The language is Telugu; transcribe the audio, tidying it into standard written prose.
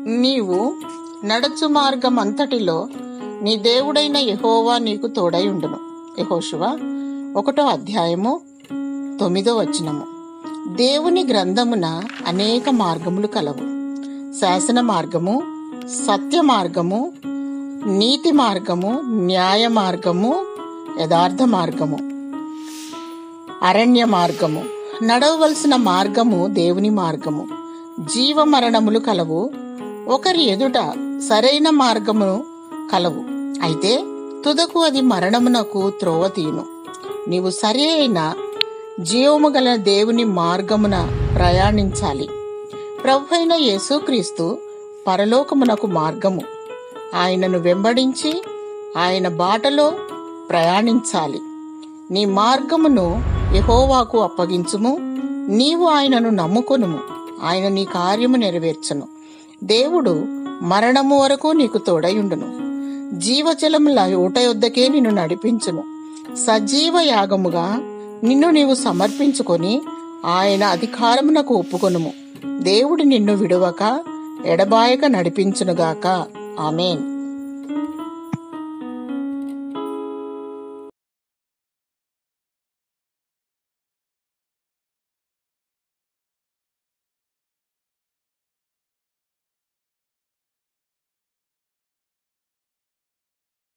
నీవు నడచు మార్గం అంతటిలో నీ దేవుడైన యెహోవా నీకు తోడై ఉండును. యెహోషువ 1:9. దేవుని గ్రంథమున అనేక మార్గములు కలవు. శాసన మార్గము, సత్య మార్గము, నీతి మార్గము, న్యాయ మార్గము, యథార్థ మార్గము, అరణ్య మార్గము. నడవవలసిన మార్గము దేవుని మార్గము. జీవ మరణములు కలవు. ఒకరి ఎదుట సరైన మార్గము కలవు, అయితే తుదకు అది మరణమునకు త్రోవ తీయును. నీవు సరి అయిన జీవము గల దేవుని మార్గమున ప్రయాణించాలి. ప్రభువైన యేసుక్రీస్తు పరలోకమునకు మార్గము. ఆయనను వెంబడించి ఆయన బాటలో ప్రయాణించాలి. నీ మార్గమును యెహోవాకు అప్పగించుము. నీవు ఆయనను నమ్ముకొనుము, ఆయన నీ కార్యము నెరవేర్చును. దేవుడు మరణము వరకు నీకు తోడయుండును. జీవజలముల ఊట యొద్దకే నిన్ను నడిపించును. సజీవ యాగముగా నిన్ను నీవు సమర్పించుకొని ఆయన అధికారమునకు ఒప్పుకొనుము. దేవుడు నిన్ను విడువక ఎడబాయక నడిపించునుగాక. ఆమేన్.